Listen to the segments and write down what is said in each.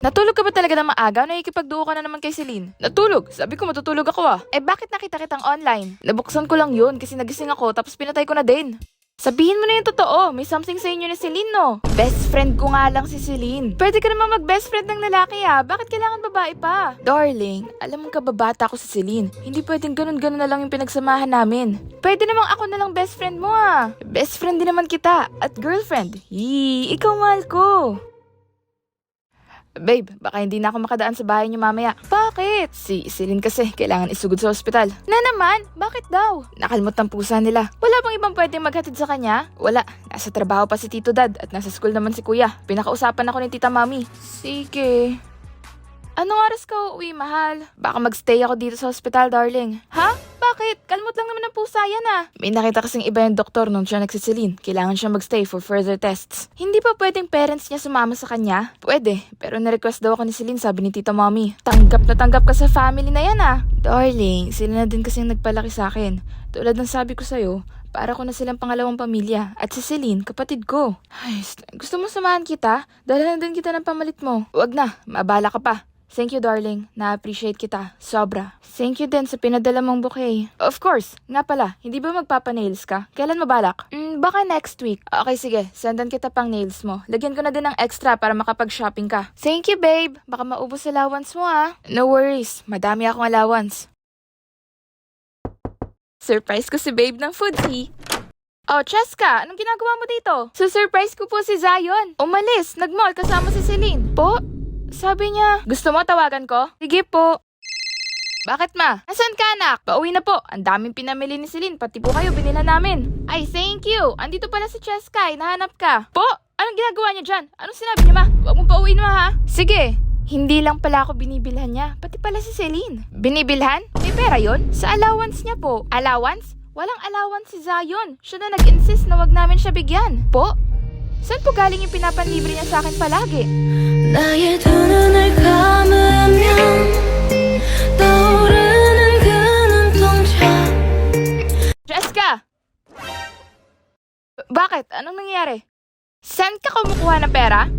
Natulog ka ba talaga ng maaga? Nakikipagduo ka na naman kay Celine. Natulog? Sabi ko matutulog ako ah. Eh bakit nakita kitang online? Nabuksan ko lang yun kasi nagising ako tapos pinatay ko na din. Sabihin mo na yung totoo, may something sa inyo ni Celine no? Best friend ko nga lang si Celine. Pwede ka naman mag-best friend ng lalaki ah, bakit kailangan babae pa? Darling, alam mong kababata ko si Celine. Hindi pwedeng ganun-ganun na lang yung pinagsamahan namin. Pwede namang ako na lang best friend mo ah. Best friend din naman kita at girlfriend. Ikaw mahal ko. Babe, baka hindi na ako makadaan sa bahay niyo mamaya. Bakit? Si Celine kasi, kailangan isugod sa ospital. Na naman? Bakit daw? Nakalmot ng pusa nila. Wala bang ibang pwedeng maghatid sa kanya? Wala. Nasa trabaho pa si Tito Dad at nasa school naman si Kuya. Pinakausapan ako ni Tita Mami. Sige. Anong oras ka uuwi, mahal? Baka magstay ako dito sa ospital, darling. Ha? Bakit? Kalmot lang naman ang pusa yan ah. May nakita kasing iba yung doktor nung siya nagsisilin. Kailangan siya magstay for further tests. Hindi pa pwedeng parents niya sumama sa kanya? Pwede, pero na-request daw ako ni Celine, sabi ni Tita Mommy. Tanggap na tanggap ka sa family na yan ah. Darling, sila na din kasing nagpalaki sa akin. Tulad ng sabi ko sa'yo, para ko na silang pangalawang pamilya. At si Celine, kapatid ko. Ay, gusto mo samahan kita? Dala na din kita ng pamalit mo. Wag na, mabala ka pa. Thank you, darling. Na-appreciate kita. Sobra. Thank you din sa pinadala mong bouquet. Of course. Nga pala, hindi ba magpapa-nails ka? Kailan mabalak? Baka next week. Okay, sige. Sendan kita pang nails mo. Lagyan ko na din ng extra para makapag-shopping ka. Thank you, babe. Baka maubos allowance mo, ah. No worries. Madami akong allowance. Surprise ko si babe ng foodie. Oh, Cheska, anong ginagawa mo dito? Surprise ko po si Zion. Umalis, nag-mall kasama si Celine. Po? Sabi niya, gusto mo tawagan ko? Sige po. Bakit ma? Nasaan ka anak? Pauwi na po. Ang daming pinamili ni Celine, pati po kayo binila namin. Ay, thank you. Andito pala si Cheska, nahanap ka. Po? Anong ginagawa niya dyan? Anong sinabi niya ma? Huwag mong pauwiin ma ha? Sige. Hindi lang pala ako binibilhan niya, pati pala si Celine. Binibilhan? May pera yon? Sa allowance niya po. Allowance? Walang allowance si Zion. Siya na nag-insist na wag namin siya bigyan. Po? Saan po galing yung pinapanlibre niya sa akin palagi? 나의 두 눈을 감으면 떠오르는 그 눈동자. Jessica! Bakit? Anong nangyayari? Saan ka kumukuha ng pera?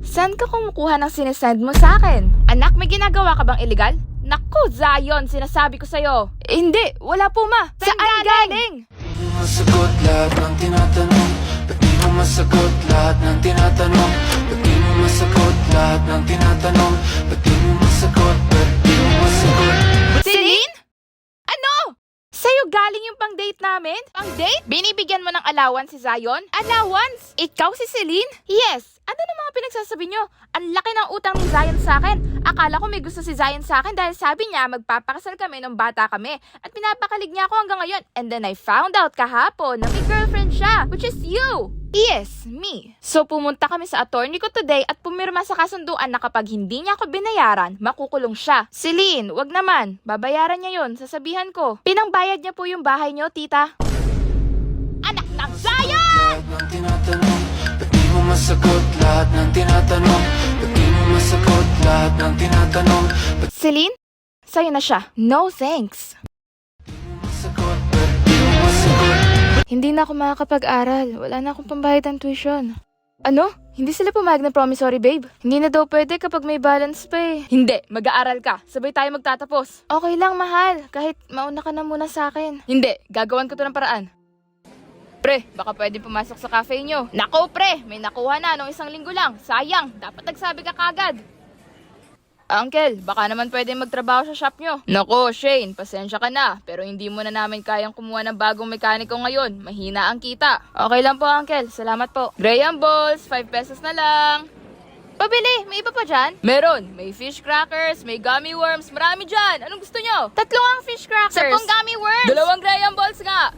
Saan ka kumukuha ng sinesend mo sa akin? Anak, may ginagawa ka bang illegal? Naku, Zion, sinasabi ko sa'yo. Hindi, wala po ma. Saan galing? Masagot lahat ng tinatanong. Ba't di mo masagot lahat ng tinatanong? Ba't di mo masagot lahat ng tinatanong? Ba't di mo masagot? Ba't di mo masagot? Celine? Ano? Sa'yo galing yung pang-date namin? Pang-date? Binibigyan mo ng allowance si Zion? Allowance? Ikaw si Celine? Yes. Ano na mga pinagsasabi nyo? Ang laki ng utang ni Zion sa akin. Akala ko may gusto si Zion sa akin dahil sabi niya magpapakasal kami nung bata kami. At pinapakalig niya ako hanggang ngayon. And then I found out kahapon na may girlfriend siya, which is you. Yes, me. So pumunta kami sa attorney ko today at pumirma sa kasunduan na kapag hindi niya ako binayaran, makukulong siya. Celine, wag naman. Babayaran niya yon, sasabihan ko. Pinangbayad niya po yung bahay niyo, tita. Anak ng Zion! Lahat ng tinatanong. Ba't di mo masagot lahat ng tinatanong? Ba't di mo masagot lahat ng tinatanong? Ba't Celine, sa'yo na siya. No thanks. di mo masagot? Ba't di mo masagot? Hindi na ako makakapag-aral. Wala na akong pambayad ng tuition. Ano? Hindi sila pumayag na promissory, babe. Hindi na daw pwede kapag may balance pa eh. Hindi, mag-aaral ka. Sabay tayo magtatapos. Okay lang, mahal. Kahit mauna ka na muna sa akin. Hindi, gagawan ko to ng paraan. Pre, baka pwede pumasok sa cafe nyo. Nako, pre, may nakuha na nung 1 linggo lang. Sayang, dapat nagsabi ka kagad. Uncle, baka naman pwede magtrabaho sa shop nyo. Nako, Shane, pasensya ka na. Pero hindi mo na namin kayang kumuha ng bagong mekaniko ngayon. Mahina ang kita. Okay lang po, Uncle. Salamat po. Graham Balls, 5 pesos na lang. Pabili, may iba pa dyan? Meron. May fish crackers, may gummy worms, marami dyan. Anong gusto nyo? 3 ang fish crackers. 10 gummy worms. 2 Graham Balls nga.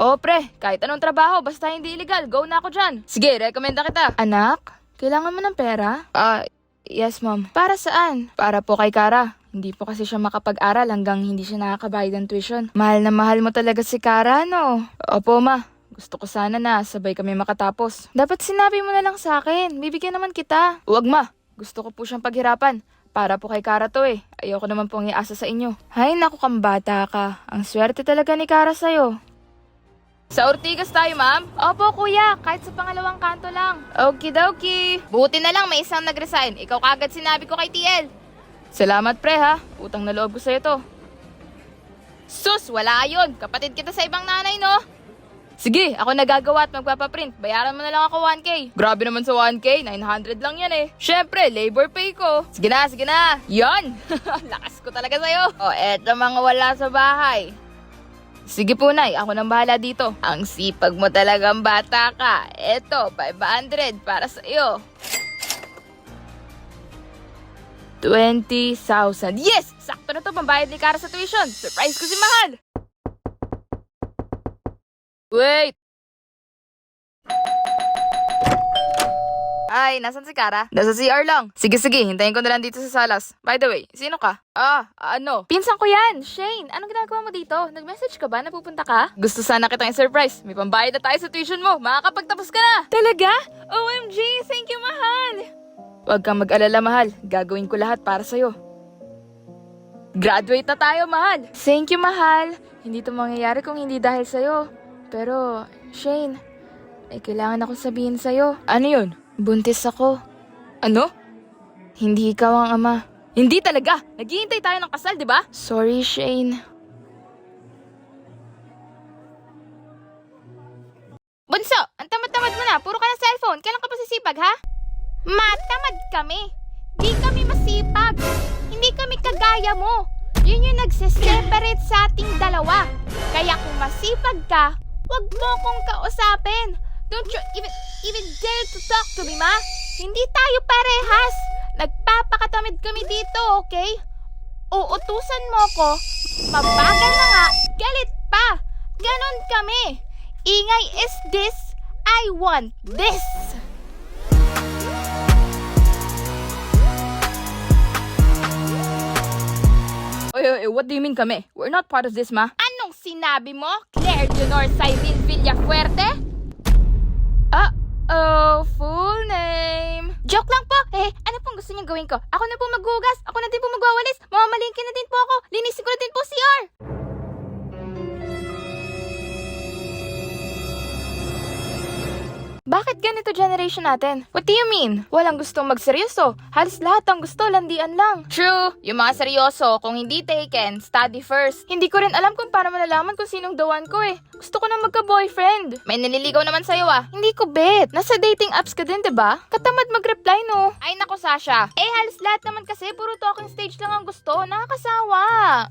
Oh, pre, kahit anong trabaho, basta hindi illegal, go na ako dyan. Sige, rekomenda kita. Anak, kailangan mo ng pera? Yes, ma'am. Para saan? Para po kay Kara. Hindi po kasi siya makapag-aral hanggang hindi siya nakakabayad ng tuition. Mahal na mahal mo talaga si Kara, no? Opo, ma. Gusto ko sana na sabay kami makatapos. Dapat sinabi mo na lang sa akin. Bibigyan naman kita. Huwag, ma. Gusto ko po siyang paghirapan. Para po kay Kara to eh. Ayoko naman pong iasa sa inyo. Hay, naku kang bata ka. Ang swerte talaga ni Kara sa'yo. Sa Ortigas tayo, ma'am? Opo, kuya. Kahit sa pangalawang kanto lang. Okidoki. Buti na lang may isang nag-resign. Ikaw kagad sinabi ko kay TL. Salamat, pre, ha? Utang na loob ko sa'yo to. Sus, wala yun. Kapatid kita sa ibang nanay, no? Sige, ako nagagawa at magpapaprint. Bayaran mo na lang ako 1K. Grabe naman sa 1K, 900 lang yan eh. Syempre, labor pay ko. Sige na, sige na. Yan! Lakas ko talaga sa'yo. O, eto mga wala sa bahay. Sige po, Nay. Ako nang bahala dito. Ang sipag mo talagang bata ka. Eto, 500 para sa iyo. 20,000. Yes! Sakto na to, pambayad ni Kara sa tuition. Surprise ko si Mahal. Wait! Ay, nasan si Kara? Nasa CR lang. Sige, hintayin ko na lang dito sa salas. By the way, sino ka? Ano? Pinsan ko yan, Shane. Anong ginagawa mo dito? Nag-message ka ba? Napupunta ka? Gusto sana kitang i-surprise. May pambayad na tayo sa tuition mo. Makakapagtapos ka na. Talaga? OMG, thank you, Mahal. Huwag kang mag-alala, Mahal. Gagawin ko lahat para sa'yo. Graduate na tayo, Mahal. Thank you, Mahal. Hindi to mangyayari kung hindi dahil sa'yo. Pero, Shane, may kailangan akong sabihin sa'yo. Ano yun? Buntis ako. Ano? Hindi ikaw ang ama. Hindi talaga! Naghihintay tayo ng kasal, di ba? Sorry, Shane. Bunso, ang tamad-tamad mo na. Puro ka ng cellphone. Kailan ka pa sisipag, ha? Matamad kami. Di kami masipag. Hindi kami kagaya mo. Yun yung nagsiseparate sa ating dalawa. Kaya kung masipag ka, wag mo kong kausapin. Don't you even dare to talk to me, ma? Hindi tayo parehas. Nagpapakatamid kami dito, okay? Uutusan mo ko, mabagal na nga, galit pa. Ganon kami. Ingay is this, I want this. Oy, what do you mean kami? We're not part of this, ma. Anong sinabi mo? Claire Leonor Cyril Villafuerte? Full name. Joke lang po. Ano pong gusto niyong gawin ko? Ako na po maghugas. Ako na din po magwawalis. Mamamalingkin na din po ako. Linisin ko na din po CR. Bakit ganito generation natin? What do you mean? Walang gustong magseryoso. Halos lahat ang gusto, landian lang. True. Yung mga seryoso, kung hindi taken, study first. Hindi ko rin alam kung paano malalaman kung sinong dawan ko eh. Gusto ko na magka-boyfriend. May naliligaw naman sa'yo ah. Hindi ko bet. Nasa dating apps ka din, diba? Katamad mag-reply no. Ay nako, Sasha. Halos lahat naman kasi puro talking stage lang ang gusto. Nakakasawa.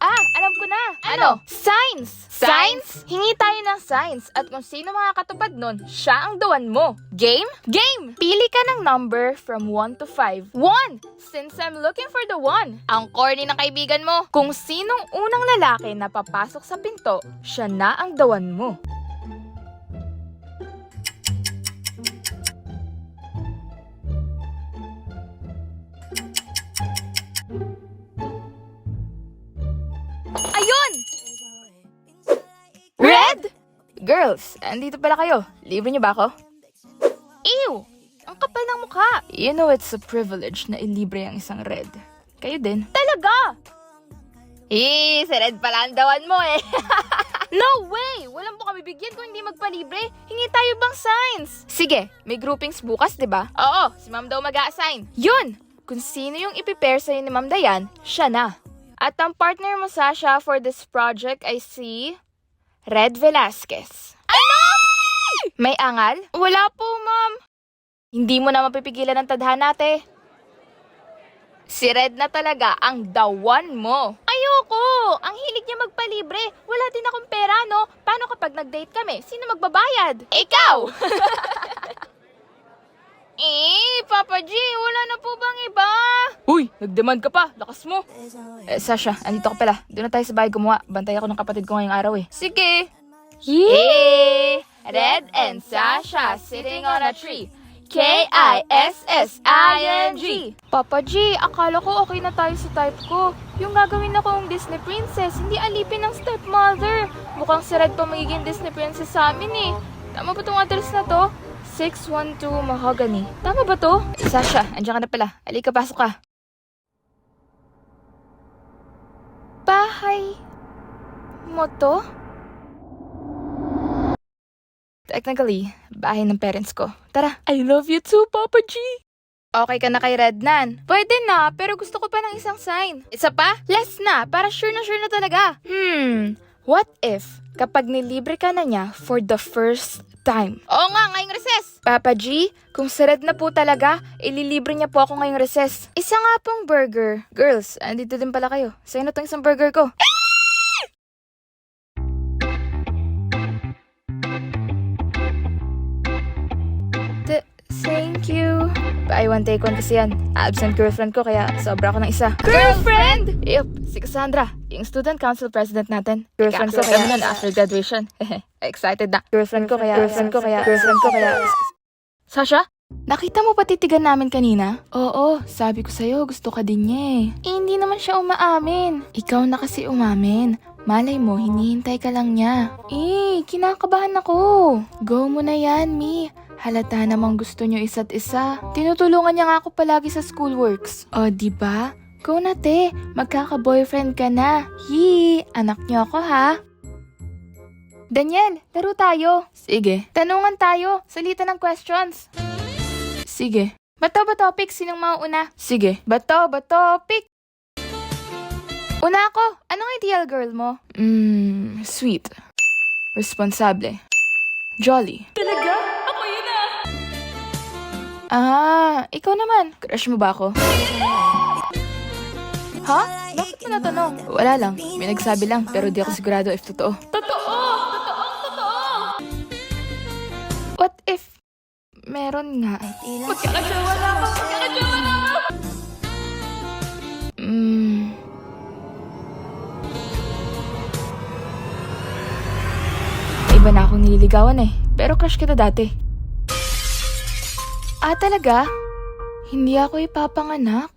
Alam ko na. Ano? Signs! Signs? Hingi tayo ng signs at kung sino makakatupad nun, siya ang dawan mo. Game? Game! Pili ka ng number from 1 to 5. 1! Since I'm looking for the 1. Ang corny ng kaibigan mo. Kung sinong unang lalaki na papasok sa pinto, siya na ang dawan mo. Ayun! Red? Girls, andito pala kayo. Libre niyo ba ako? Ew! Ang kapal ng mukha. You know it's a privilege na ilibre ang isang red. Kayo din. Talaga? Si red pala ang dawan mo eh. No way! Walang po kami bigyan kung hindi magpalibre. Hingi tayo bang signs? Sige, may groupings bukas, di ba? Oo, si Ma'am daw mag-a-assign. Yun! Kung sino yung ipipair sa'yo ni Ma'am Dayan, siya na. At ang partner mo, Sasha, for this project ay si Red Velasquez. Ano? May angal? Wala po, ma'am. Hindi mo na mapipigilan ang tadhana, ate. Si Red na talaga ang dawan mo. Ayoko! Ang hilig niya magpalibre. Wala din akong pera, no? Paano kapag nag-date kami? Sino magbabayad? Ikaw! Papa G, wala na po bang iba? Uy, nag-demand ka pa. Lakas mo. Sasha, andito ka pala. Doon na tayo sa bahay gumawa. Bantay ako ng kapatid ko ngayong araw eh. Sige. Yay! Red and Sasha sitting on a tree. K-I-S-S-I-N-G. Papa G, akala ko okay na tayo sa type ko. Yung gagawin akong Disney princess, hindi alipin ng stepmother. Mukhang si Red pa magiging Disney princess sa amin eh. Tama ba tong address na to? 612 Mahogany. Tama ba to? Sasha, andiyan ka na pala. Alika, pasok ka. Bahay mo to? technically, bahay ng parents ko. Tara. I love you too, Papa G. Okay ka na kay Rednan? Pwede na, pero gusto ko pa ng isang sign. Isa pa? Less na, para sure na talaga. What if, kapag nilibre ka na niya for the first time? Oo nga, ngayong recess. Papa G, kung si Red na po talaga, ililibre niya po ako ngayong recess. Isa nga pong burger. Girls, andito din pala kayo. Sa'yo na tong isang burger ko. Thank you. Buy one, take one kasi yan. Absent girlfriend ko kaya sobra ako ng isa. Girlfriend? Yup, si Cassandra, yung student council president natin. Girlfriend ko kaya nun after graduation. Excited na. Girlfriend ko kaya. Sasha? Nakita mo patitigan namin kanina? Oo, sabi ko sa'yo, gusto ka din niya eh. Hindi naman siya umaamin. Ikaw na kasi umamin. Malay mo, hinihintay ka lang niya. Kinakabahan ako. Go mo na yan, Mi. Halata namang gusto niyo isa't isa. Tinutulungan niya nga ako palagi sa schoolworks. O, diba? Go na, te. Magkaka-boyfriend ka na. Anak niyo ako, ha? Daniel, laro tayo. Sige. Tanungan tayo. Salitan ng questions. Sige. Bato, pick. Sinong mauuna? Sige. Bato, pick. Una ako. Anong ideal girl mo? Sweet. Responsable. Jolly. Talaga? Ako yun ikaw naman. Crush mo ba ako? Ha? Bakit mo natanong? Wala lang. May nagsabi lang, pero di ako sigurado if totoo. Totoo! What if meron nga? Magkakajawa na ako! Iba na akong nililigawan eh. Pero crush kita dati. Talaga? Hindi ako ipapanganak?